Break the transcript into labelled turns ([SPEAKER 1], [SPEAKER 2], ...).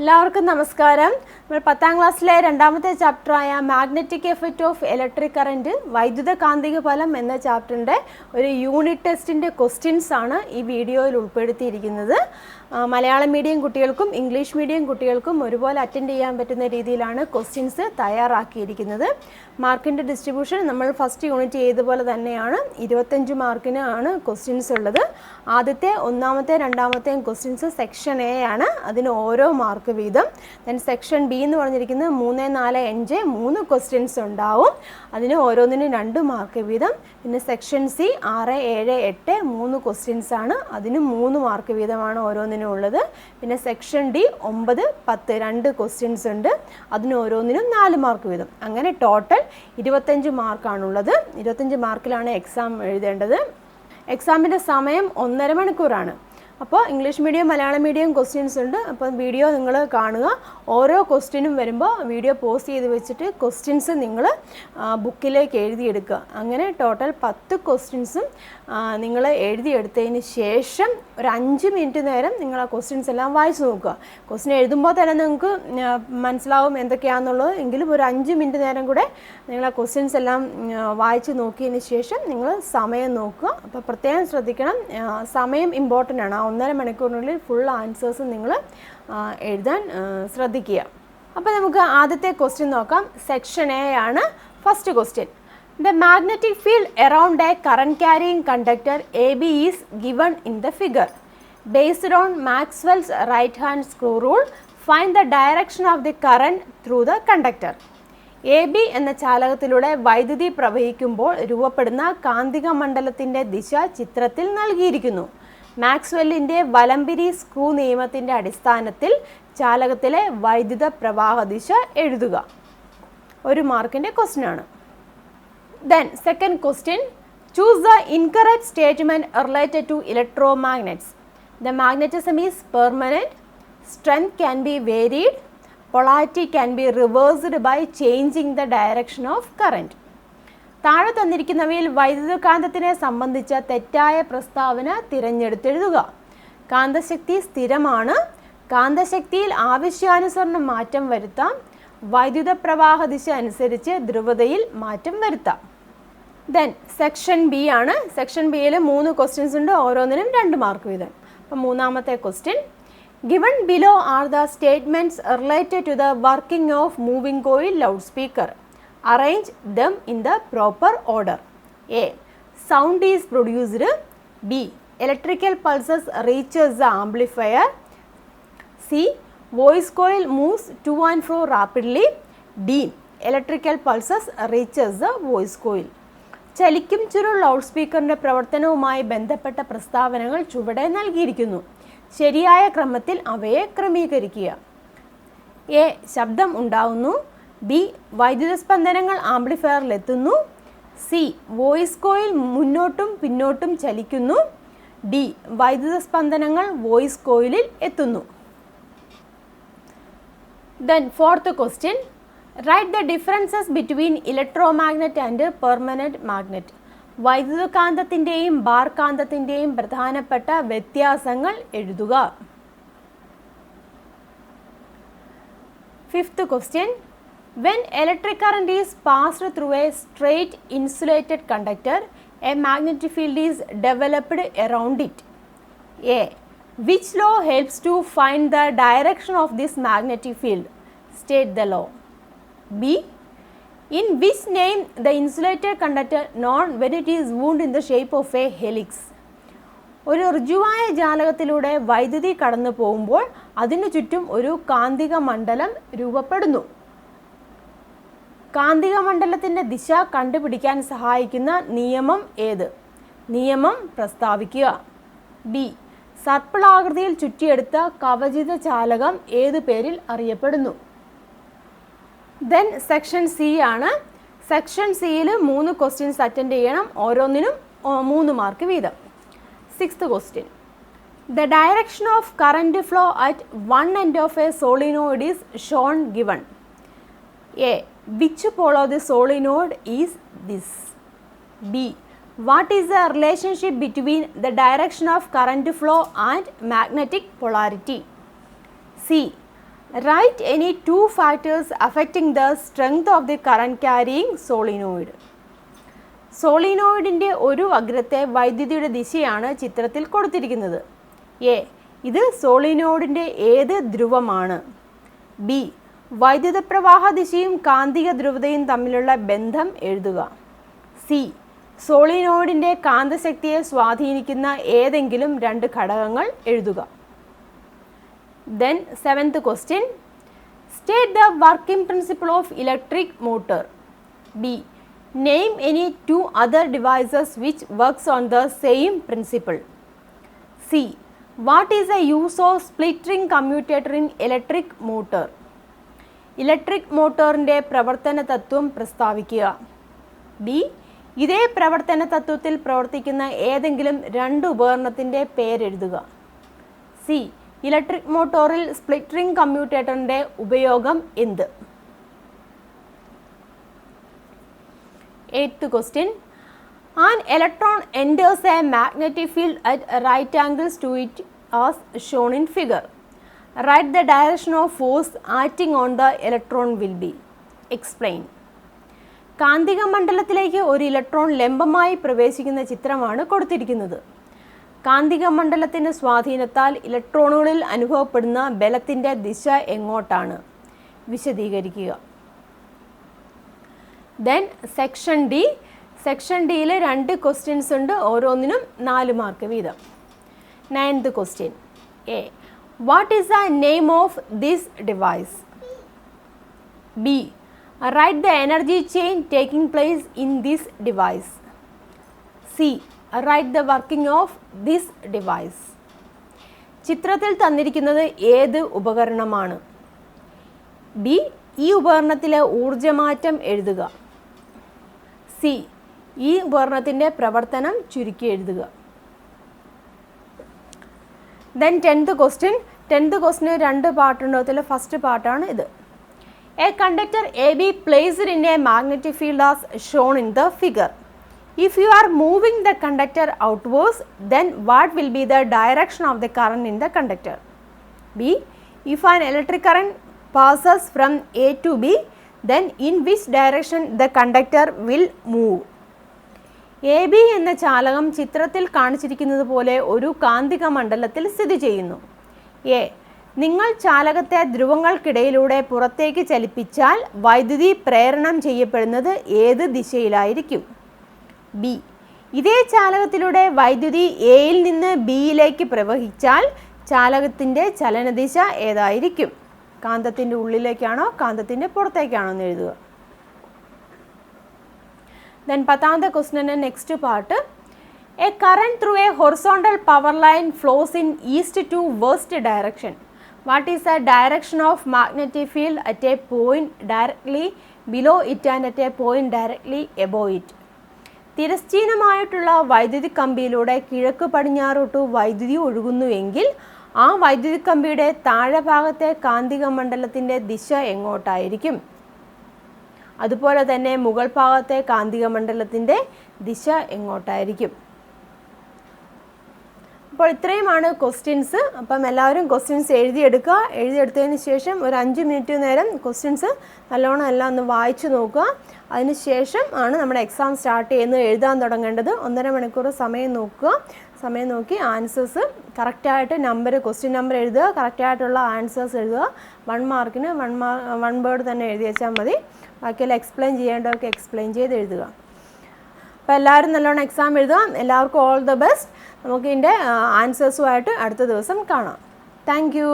[SPEAKER 1] എല്ലാവർക്കും നമസ്കാരം. നമ്മൾ 10ാം ക്ലാസ്സിലെ രണ്ടാമത്തെ ചാപ്റ്ററായ magnetic effect of electric current വൈദ്യുത കാന്തിക ഫലം എന്ന ചാപ്റ്ററിൻ്റെ ഒരു യൂണിറ്റ് ടെസ്റ്റിൻ്റെ ക്വസ്റ്റ്യൻസ് ആണ് ഈ വീഡിയോയിൽ ഉൾപ്പെടുത്തിയിരിക്കുന്നത്. മലയാളം മീഡിയം കുട്ടികൾക്കും ഇംഗ്ലീഷ് മീഡിയം കുട്ടികൾക്കും ഒരുപോലെ അറ്റൻഡ് ചെയ്യാൻ പറ്റുന്ന രീതിയിലാണ് ക്വസ്റ്റ്യൻസ് തയ്യാറാക്കിയിരിക്കുന്നത്. മാർക്കിൻ്റെ ഡിസ്ട്രിബ്യൂഷൻ നമ്മൾ ഫസ്റ്റ് യൂണിറ്റ് ചെയ്തതുപോലെ തന്നെയാണ്. 25 മാർക്കിന് ആണ് ക്വസ്റ്റ്യൻസ് ഉള്ളത്. ആദ്യത്തെ ഒന്നാമത്തെ രണ്ടാമത്തെയും ക്വസ്റ്റ്യൻസ് സെക്ഷൻ എ ആണ്, അതിന് ഓരോ മാർക്ക് വീതം. ദെൻ സെക്ഷൻ ബി എന്ന് പറഞ്ഞിരിക്കുന്നത് 3, 4, 5 3 ക്വസ്റ്റ്യൻസ് ഉണ്ടാവും, അതിന് ഓരോന്നിനും 2 മാർക്ക് വീതം. പിന്നെ സെക്ഷൻ സി 6, 7, 8 3 ക്വസ്റ്റ്യൻസ് ആണ്, അതിന് 3 മാർക്ക് വീതമാണ് ഓരോന്നിനും ഉള്ളത്. പിന്നെ സെക്ഷൻ ഡി 9, 10 2 ക്വസ്റ്റ്യൻസ് ഉണ്ട്, അതിന് ഓരോന്നിനും 4 മാർക്ക് വീതം. അങ്ങനെ ടോട്ടൽ 25 മാർക്കാണുള്ളത്. 25 മാർക്കിലാണ് എക്സാം എഴുതേണ്ടത്. എക്സാമിൻ്റെ സമയം 1.5 മണിക്കൂറാണ്. അപ്പോൾ English medium Malayalam medium questions ഉണ്ട്. അപ്പോൾ വീഡിയോ നിങ്ങൾ കാണുക. ഓരോ ക്വസ്റ്റ്യനും വരുമ്പോൾ വീഡിയോ പോസ്റ്റ് ചെയ്ത് വെച്ചിട്ട് ക്വസ്റ്റ്യൻസ് നിങ്ങൾ ബുക്കിലേക്ക് എഴുതിയെടുക്കുക. അങ്ങനെ ടോട്ടൽ 10 ക്വസ്റ്റ്യൻസും നിങ്ങൾ എഴുതിയെടുത്തതിന് ശേഷം ഒരു 5 മിനിറ്റ് നേരം നിങ്ങൾ ആ ക്വസ്റ്റ്യൻസ് എല്ലാം വായിച്ച് നോക്കുക. ക്വസ്റ്റ്യൻ എഴുതുമ്പോൾ തന്നെ നിങ്ങൾക്ക് മനസ്സിലാവും എന്തൊക്കെയാണെന്നുള്ളത്. എങ്കിലും ഒരു 5 മിനിറ്റ് നേരം കൂടെ നിങ്ങൾ ആ ക്വസ്റ്റ്യൻസ് എല്ലാം വായിച്ച് നോക്കിയതിന് ശേഷം നിങ്ങൾ സമയം നോക്കുക. അപ്പോൾ പ്രത്യേകം ശ്രദ്ധിക്കണം, സമയം ഇമ്പോർട്ടൻ്റ് ആണ്. 1.5 മണിക്കൂറിനുള്ളിൽ ഫുൾ ആൻസേഴ്സ് നിങ്ങൾ എഴുതാൻ ശ്രദ്ധിക്കുക. അപ്പോൾ നമുക്ക് ആദ്യത്തെ ക്വസ്റ്റ്യൻ നോക്കാം. സെക്ഷൻ എ ആണ് first question. The magnetic field around a current carrying conductor AB is given in the figure. Based on Maxwell's right hand screw rule, find the direction of the current through the conductor. AB എന്ന ചാലകത്തിലൂടെ വൈദ്യുതി പ്രവഹിക്കുമ്പോൾ രൂപപ്പെടുന്ന കാന്തിക മണ്ഡലത്തിൻ്റെ ദിശ ചിത്രത്തിൽ നൽകിയിരിക്കുന്നു. മാക്സ്വെല്ലിൻ്റെ വലംപിരി screw നിയമത്തിൻ്റെ അടിസ്ഥാനത്തിൽ ചാലകത്തിലെ വൈദ്യുത പ്രവാഹ ദിശ എഴുതുക. 1 മാർക്കിൻ്റെ ക്വസ്റ്റ്യൻ ആണ്. Then second question, choose the incorrect statement related to electromagnets. The magnetism is permanent, strength can be varied, polarity can be reversed by changing the direction of current. താഴെ തന്നിരിക്കുന്നവയിൽ വൈദ്യുതകാന്തത്തിനെ സംബന്ധിച്ച തെറ്റായ പ്രസ്താവന തിരഞ്ഞെടുത്തെഴുതുക. കാന്തശക്തി സ്ഥിരമാണ്, കാന്തശക്തിയിൽ ആവശ്യാനുസരണം മാറ്റം വരുത്താം, വൈദ്യുത പ്രവാഹ ദിശ അനുസരിച്ച് ധ്രുവതയിൽ മാറ്റം വരുത്താം. ദെൻ സെക്ഷൻ ബി ആണ്. സെക്ഷൻ ബിയിൽ 3 ക്വസ്റ്റ്യൻസ് ഉണ്ട്, ഓരോന്നിനും 2 മാർക്ക് വീതം. അപ്പം മൂന്നാമത്തെ question, given below are the statements related to the working of moving coil loud speaker. Arrange them in the proper order. A, sound is produced. B, electrical pulses reaches the amplifier. C, voice coil moves to and fro rapidly. D, electrical pulses reaches the voice coil. ചലിക്കും ചുരുൾ loud സ്പീക്കറിൻ്റെ പ്രവർത്തനവുമായി ബന്ധപ്പെട്ട പ്രസ്താവനകൾ ചുവടെ നൽകിയിരിക്കുന്നു. ശരിയായ ക്രമത്തിൽ അവയെ ക്രമീകരിക്കുക. എ, ശബ്ദം ഉണ്ടാവുന്നു. ബി, വൈദ്യുത സ്പന്ദനങ്ങൾ ആംപ്ലിഫയറിലെത്തുന്നു. സി, വോയിസ് കോയിൽ മുന്നോട്ടും പിന്നോട്ടും ചലിക്കുന്നു. ഡി, വൈദ്യുത സ്പന്ദനങ്ങൾ വോയിസ് കോയിലിൽ എത്തുന്നു. Then fourth question, write the differences between electromagnet and permanent magnet. വൈദ്യുതകാന്തത്തിൻ്റെയും ബാർ കാന്തത്തിൻ്റെയും പ്രധാനപ്പെട്ട വ്യത്യാസങ്ങൾ എഴുതുക. Fifth question, when electric current is passed through a straight insulated conductor, a magnetic field is developed around it. A, which law helps to find the direction of this magnetic field? State the law. B, in which name the insulated conductor known when it is wound in the shape of a helix? ഒരു ഋജുവായ ജാലകത്തിലൂടെ വൈദ്യുതി കടന്നു പോകുമ്പോൾ അതിനു ചുറ്റും ഒരു കാന്തിക മണ്ഡലം രൂപപ്പെടുന്നു. കാന്തിക മണ്ഡലത്തിൻ്റെ ദിശ കണ്ടുപിടിക്കാൻ സഹായിക്കുന്ന നിയമം ഏത്? നിയമം പ്രസ്താവിക്കുക. ബി, സർപ്പിളാകൃതിയിൽ ചുറ്റിയെടുത്ത കവചിത ചാലകം ഏതു പേരിൽ അറിയപ്പെടുന്നു? ദെൻ സെക്ഷൻ സി ആണ്. സെക്ഷൻ സിയിൽ 3 ക്വസ്റ്റ്യൻസ് അറ്റൻഡ് ചെയ്യണം, ഓരോന്നിനും 3 മാർക്ക് വീതം. 6th question, the direction of current flow at one end of a solenoid is shown given. A, which pole of the solenoid is this? B, what is the relationship between the direction of current flow and magnetic polarity? C, Write any two factors affecting the strength of the current carrying solenoid. സോളിനോയിഡിൻ്റെ ഒരു അഗ്രത്തെ വൈദ്യുതിയുടെ ദിശയാണ് ചിത്രത്തിൽ കൊടുത്തിരിക്കുന്നത്. A, ഇത് സോളിനോയിഡിൻ്റെ ഏത് ധ്രുവമാണ്? B, വൈദ്യുത പ്രവാഹ ദിശയും കാന്തിക ധ്രുവതയും തമ്മിലുള്ള ബന്ധം എഴുതുക. സി, സോളിനോയിഡിൻ്റെ കാന്തശക്തിയെ സ്വാധീനിക്കുന്ന ഏതെങ്കിലും രണ്ട് ഘടകങ്ങൾ എഴുതുക. Then 7th question, state the working principle of electric motor. B, name any two other devices which works on the same principle. C, what is the use of split ring commutator in electric motor? Electric മോട്ടോറിൻ്റെ പ്രവർത്തന തത്വം പ്രസ്താവിക്കുക. B, ഇതേ പ്രവർത്തന തത്വത്തിൽ പ്രവർത്തിക്കുന്ന ഏതെങ്കിലും രണ്ട് ഉപകരണത്തിൻ്റെ പേരെഴുതുക. C, electric മോട്ടോറിൽ split ring കമ്മ്യൂട്ടേറ്ററിൻ്റെ ഉപയോഗം എന്ത്? 8th question, an electron enters a magnetic field at right angles to it as shown in figure. Write the direction of force acting on the electron will be. Explain. കാന്തിക മണ്ഡലത്തിലേക്ക് ഒരു electron ലംബമായി പ്രവേശിക്കുന്ന ചിത്രമാണ് കൊടുത്തിരിക്കുന്നത്. കാന്തിക മണ്ഡലത്തിൻ്റെ സ്വാധീനത്താൽ ഇലക്ട്രോണുകളിൽ അനുഭവപ്പെടുന്ന ബലത്തിൻ്റെ ദിശ എങ്ങോട്ടാണ്? വിശദീകരിക്കുക. Then section D. സെക്ഷൻ ഡിയിൽ 2 ക്വസ്റ്റ്യൻസ് ഉണ്ട്, ഓരോന്നിനും 4 മാർക്ക് വീതം. 9th question, A, what is the name of this device? B, write the energy chain taking place in this device. C, write the working of this device. ചിത്രത്തിൽ തന്നിരിക്കുന്നത് ഏത് ഉപകരണമാണ്? B, ഈ ഉപകരണത്തിലെ ഊർജ്ജമാറ്റം എഴുതുക. സി, ഈ ഉപകരണത്തിൻ്റെ പ്രവർത്തനം ചുരുക്കി എഴുതുക. Then 10th question. 10th question 2 പാർട്ടുണ്ട്. അതിൽ ഫസ്റ്റ് പാർട്ടാണ് ഇത്. A conductor A B placed in A magnetic field as shown in the figure. If you are moving the conductor outwards, then what will be the direction of the current in the conductor? B, if an electric current passes from A to B, then in which direction the conductor will move? A B എന്ന ചാലകം ചിത്രത്തിൽ കാണിച്ചിരിക്കുന്നത് പോലെ ഒരു കാന്തിക മണ്ഡലത്തിൽ സ്ഥിതി ചെയ്യുന്നു. എ, നിങ്ങൾ ചാലകത്തെ ധ്രുവങ്ങൾക്കിടയിലൂടെ പുറത്തേക്ക് ചലിപ്പിച്ചാൽ വൈദ്യുതി പ്രേരണം ചെയ്യപ്പെടുന്നത് ഏത് ദിശയിലായിരിക്കും? ബി, ഇതേ ചാലകത്തിലൂടെ വൈദ്യുതി എയിൽ നിന്ന് ബിയിലേക്ക് പ്രവഹിച്ചാൽ ചാലകത്തിൻ്റെ ചലനദിശ ഏതായിരിക്കും? കാന്തത്തിൻ്റെ ഉള്ളിലേക്കാണോ കാന്തത്തിൻ്റെ പുറത്തേക്കാണോ എന്ന് എഴുതുക. Then 10th question next part. A current through a horizontal power line flows in east to west direction. What is the direction of magnetic field at a point directly below it and at a point directly above it? തിരശ്ചീനമായിട്ടുള്ള വൈദ്യുതി കമ്പിയിലൂടെ കിഴക്ക് പടിഞ്ഞാറോട്ട് വൈദ്യുതി ഒഴുകുന്നുവെങ്കിൽ ആ വൈദ്യുതി കമ്പിയുടെ താഴെ ഭാഗത്തെ കാന്തിക മണ്ഡലത്തിൻ്റെ ദിശ എങ്ങോട്ടായിരിക്കും? അതുപോലെ തന്നെ മുകൾ ഭാഗത്തെ കാന്തിക മണ്ഡലത്തിൻ്റെ ദിശ എങ്ങോട്ടായിരിക്കും? അപ്പോൾ ഇത്രയുമാണ് ക്വസ്റ്റ്യൻസ്. അപ്പം എല്ലാവരും ക്വസ്റ്റ്യൻസ് എഴുതിയെടുക്കുക. എഴുതിയെടുത്തതിന് ശേഷം ഒരു 5 മിനിറ്റ് നേരം ക്വസ്റ്റ്യൻസ് നല്ലോണം എല്ലാം ഒന്ന് വായിച്ചു നോക്കുക. അതിന് ശേഷം ആണ് നമ്മുടെ എക്സാം സ്റ്റാർട്ട് ചെയ്യുന്നത്. എഴുതാൻ തുടങ്ങേണ്ടത് 1.5 മണിക്കൂർ സമയം നോക്കുക. സമയം നോക്കി ആൻസേഴ്സ് കറക്റ്റായിട്ട് ക്വസ്റ്റ്യൻ നമ്പർ എഴുതുക, കറക്റ്റായിട്ടുള്ള ആൻസേഴ്സ് എഴുതുക. 1 മാർക്കിന് 1 വേർഡ് തന്നെ എഴുതി വെച്ചാൽ മതി. ബാക്കിയെല്ലാം എക്സ്പ്ലെയിൻ ചെയ്യേണ്ടതൊക്കെ എക്സ്പ്ലെയിൻ ചെയ്ത് എഴുതുക. അപ്പോൾ എല്ലാവരും നല്ലോണം എക്സാം എഴുതുക. എല്ലാവർക്കും ഓൾ ദ ബെസ്റ്റ്. നമുക്ക് ഇതിൻ്റെ ആൻസേഴ്സുമായിട്ട് അടുത്ത ദിവസം കാണാം. Thank you.